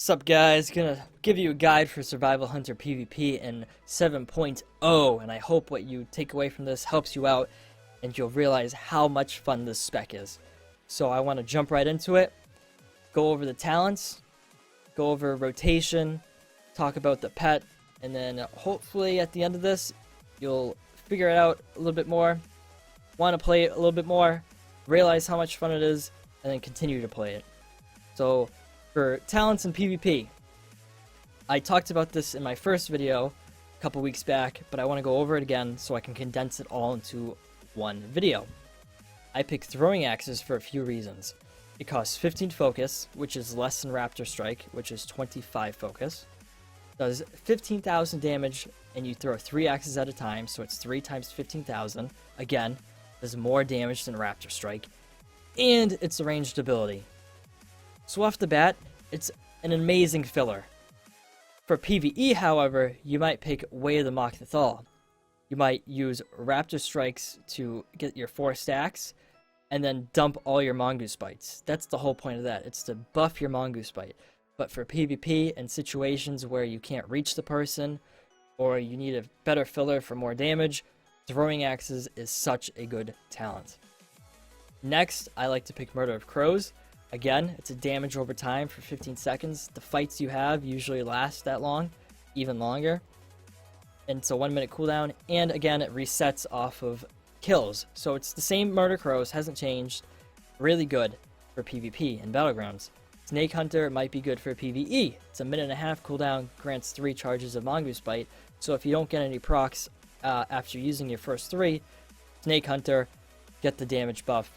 Sup guys, gonna give you a guide for Survival Hunter PvP in 7.0, and I hope what you take away from this helps you out and you'll realize how much fun this spec is. So I want to jump right into it, go over the talents, go over rotation, talk about the pet, and then hopefully at the end of this you'll figure it out a little bit more, want to play it a little bit more, realize how much fun it is, and then continue to play it. So for talents in PvP, I talked about this in my first video a couple weeks back, but I want to go over it again so I can condense it all into one video. I picked throwing axes for a few reasons. It costs 15 focus, which is less than Raptor Strike, which is 25 focus. Does 15,000 damage, and you throw 3 axes at a time, so it's 3 times 15,000. Again, does more damage than Raptor Strike. And it's a ranged ability. So off the bat, it's an amazing filler. For PvE, however, you might pick Way of the Mok'Thal. You might use Raptor Strikes to get your 4 stacks, and then dump all your Mongoose Bites. That's the whole point of that. It's to buff your Mongoose Bite. But for PvP and situations where you can't reach the person, or you need a better filler for more damage, throwing axes is such a good talent. Next, I like to pick Murder of Crows. Again, it's a damage over time for 15 seconds. The fights you have usually last that long, even longer. And it's a 1-minute cooldown, and again, it resets off of kills. So it's the same Murder Crows, hasn't changed. Really good for PvP and Battlegrounds. Snake Hunter might be good for PvE. It's a 1.5-minute cooldown, grants 3 charges of Mongoose Bite. So if you don't get any procs after using your first 3, Snake Hunter, get the damage buff.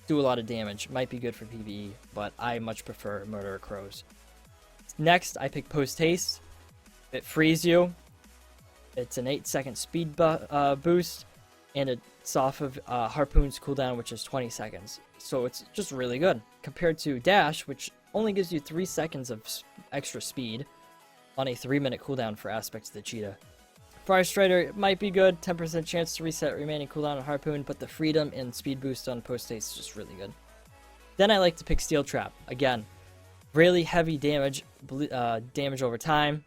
Do a lot of damage. Might be good for PvE, but I much prefer Murder of Crows. Next, I pick Post Haste. It frees you. It's an 8-second speed boost, and it's off of Harpoon's cooldown, which is 20 seconds. So it's just really good. Compared to Dash, which only gives you 3 seconds of extra speed on a 3-minute cooldown for aspects of the cheetah. Fire Strider might be good, 10% chance to reset remaining cooldown on Harpoon, but the freedom and speed boost on Post Haste is just really good. Then I like to pick Steel Trap. Again, really heavy damage, damage over time,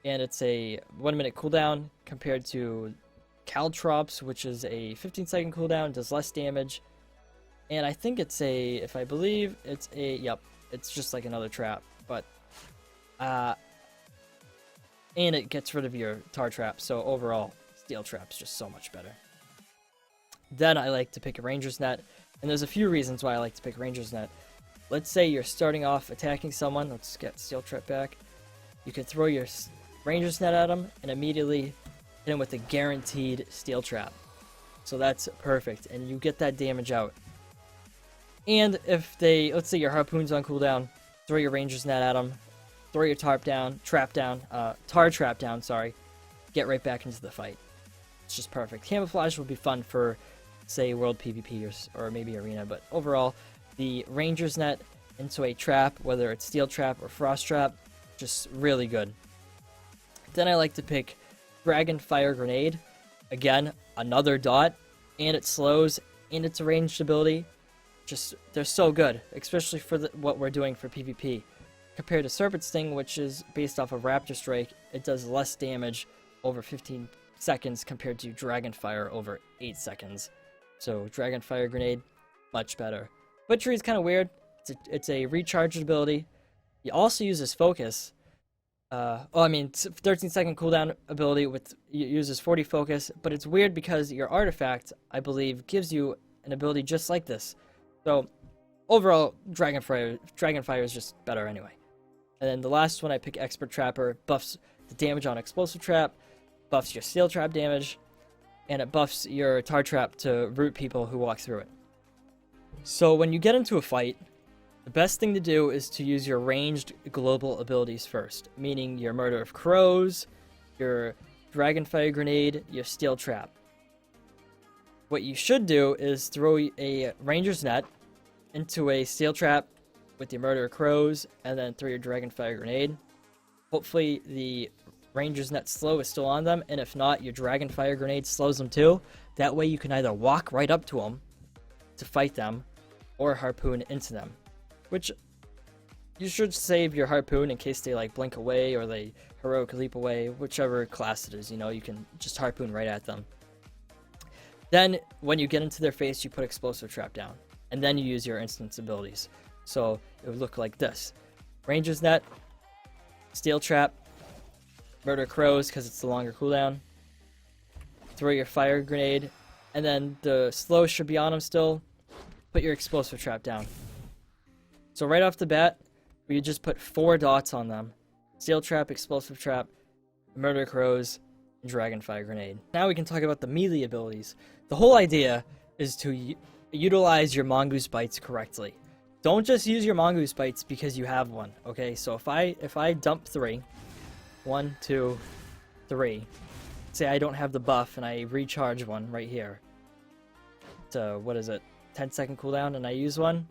and it's a 1-minute cooldown compared to Caltrops, which is a 15-second cooldown, does less damage, and I think it's a, if I believe, it's a, yep, it's just like another trap, but, and it gets rid of your tar trap, so overall, Steel Trap's just so much better. Then I like to pick a Ranger's Net, and there's a few reasons why I like to pick Ranger's Net. Let's say you're starting off attacking someone, let's get Steel Trap back. You can throw your Ranger's Net at them, and immediately hit him with a guaranteed Steel Trap. So that's perfect, and you get that damage out. And if they, let's say your Harpoon's on cooldown, throw your Ranger's Net at them, throw your tar trap down, sorry, get right back into the fight. It's just perfect. Camouflage will be fun for, say, World PvP or maybe Arena, but overall, the Ranger's Net into a trap, whether it's Steel Trap or Frost Trap, just really good. Then I like to pick Dragon Fire Grenade. Again, another dot, and it slows, and it's a ranged ability. Just, they're so good, especially for what we're doing for PvP. Compared to Serpent Sting, which is based off of Raptor Strike, it does less damage over 15 seconds compared to Dragon Fire over 8 seconds. So Dragon Fire Grenade, much better. Butchery is kind of weird. It's a recharged ability. It also uses Focus. 13-second cooldown ability uses 40 Focus, but it's weird because your artifact, I believe, gives you an ability just like this. So overall, Dragon Fire is just better anyway. And then the last one, I pick Expert Trapper. Buffs the damage on Explosive Trap, buffs your Steel Trap damage, and it buffs your Tar Trap to root people who walk through it. So when you get into a fight, the best thing to do is to use your ranged global abilities first, meaning your Murder of Crows, your Dragon Fire Grenade, your Steel Trap. What you should do is throw a Ranger's Net into a Steel Trap with your Murder of Crows, and then throw your Dragon Fire Grenade. Hopefully the Ranger's Net slow is still on them, and if not, your Dragon Fire Grenade slows them too. That way you can either walk right up to them to fight them, or Harpoon into them. Which You should save your harpoon in case they like blink away or they heroic leap away, whichever class it is, you know, you can just harpoon right at them. Then when you get into their face, you put explosive trap down, and then you use your instance abilities. So it would look like this: Ranger's Net, Steel Trap, Murder Crows because it's the longer cooldown, throw your fire grenade, and then the slow should be on them still. Put your explosive trap down. So right off the bat, we just put 4 dots on them: Steel Trap, Explosive Trap, Murder Crows, and Dragon Fire Grenade. Now we can talk about the melee abilities. The whole idea is to utilize your Mongoose Bites correctly. Don't just use your Mongoose Bites because you have one, okay? So if I dump 3, 1, 2, 3, say I don't have the buff and I recharge one right here. So what is it? 10-second cooldown, and I use one.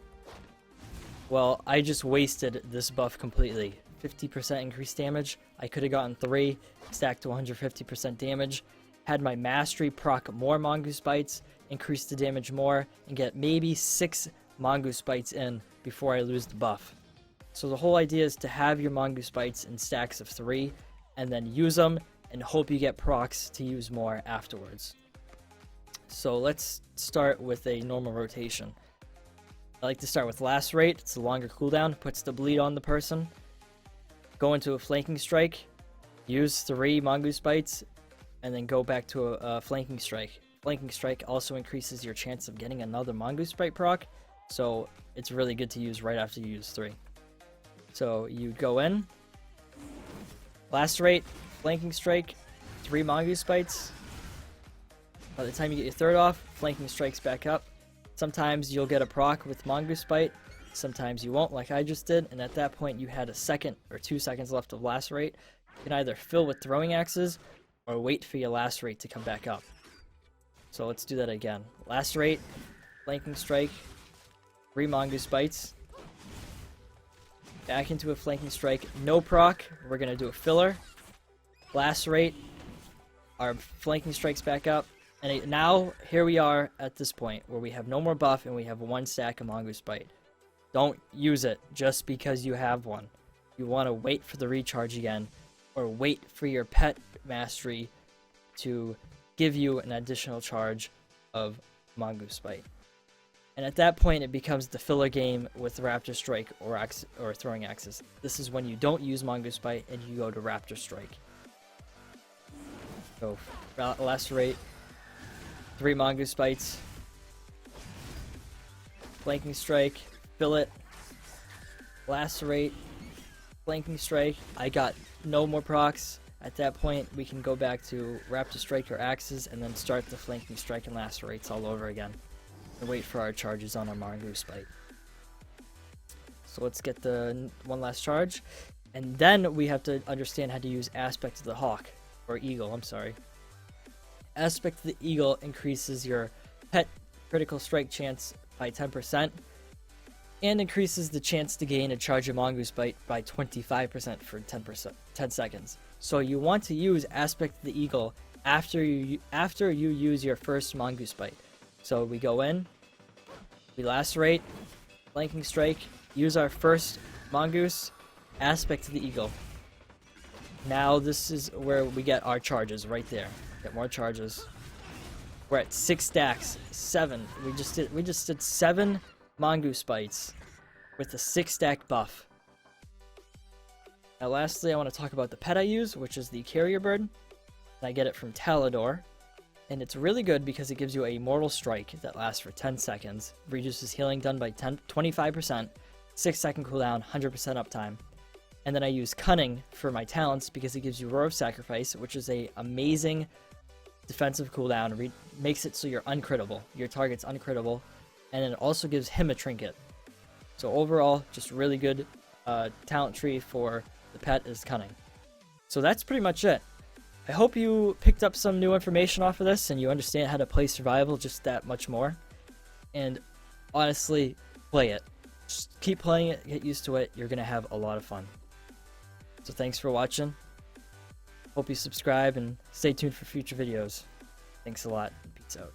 Well, I just wasted this buff completely. 50% increased damage. I could have gotten 3, stacked to 150% damage, had my mastery proc more Mongoose Bites, increase the damage more, and get maybe 6 Mongoose Bites in before I lose the buff. So the whole idea is to have your Mongoose Bites in stacks of 3, and then use them, and hope you get procs to use more afterwards. So let's start with a normal rotation. I like to start with Lacerate. It's a longer cooldown, puts the bleed on the person. Go into a Flanking Strike, use 3 Mongoose Bites, and then go back to a Flanking Strike. Flanking Strike also increases your chance of getting another Mongoose Bite proc, so it's really good to use right after you use 3. So you go in, Lacerate, Flanking Strike, 3 Mongoose Bites. By the time you get your 3rd off, Flanking Strikes back up. Sometimes you'll get a proc with Mongoose Bite, sometimes you won't, like I just did, and at that point you had a second or 2 seconds left of Lacerate. You can either fill with throwing axes or wait for your Lacerate to come back up. So let's do that again. Lacerate, Flanking Strike, 3 Mongoose Bites, back into a Flanking Strike, no proc, we're going to do a filler, Lacerate, our Flanking Strikes back up, and now here we are at this point where we have no more buff and we have 1 stack of Mongoose Bite. Don't use it just because you have one. You want to wait for the recharge again, or wait for your pet mastery to give you an additional charge of Mongoose Bite. And at that point it becomes the filler game with Raptor Strike or throwing axes. This is when you don't use Mongoose Bite and you go to Raptor Strike. So Lacerate, 3 Mongoose Bites, Flanking Strike, Billet, Lacerate, Flanking Strike. I got no more procs. At that point, we can go back to Raptor Strike or Axes and then start the Flanking Strike and Lacerates all over again. And wait for our charges on our Mongoose Bite. So let's get the one last charge. And then we have to understand how to use Aspect of the Hawk. Or Eagle, I'm sorry. Aspect of the Eagle increases your pet critical strike chance by 10% and increases the chance to gain a charge of Mongoose Bite by 25% for 10 seconds. So you want to use Aspect of the Eagle after you use your first Mongoose Bite. So we go in, we Lacerate, Flanking Strike, use our first Mongoose, Aspect of the Eagle. Now this is where we get our charges right there. Get more charges. We're at 6 stacks, 7. We just did 7 Mongoose Bites with a 6 stack buff. Now lastly, I want to talk about the pet I use, which is the Carrier Bird. And I get it from Talador. And it's really good because it gives you a Mortal Strike that lasts for 10 seconds, reduces healing done by 25%, 6-second cooldown, 100% uptime. And then I use Cunning for my talents because it gives you Roar of Sacrifice, which is a amazing defensive cooldown, makes it so you're uncrittable. Your target's uncrittable, and it also gives him a trinket. So overall, just really good talent tree for the pet is Cunning. So that's pretty much it. I hope you picked up some new information off of this and you understand how to play survival just that much more. And honestly, play it. Just keep playing it, get used to it. You're going to have a lot of fun. So thanks for watching. Hope you subscribe and stay tuned for future videos. Thanks a lot. Peace out.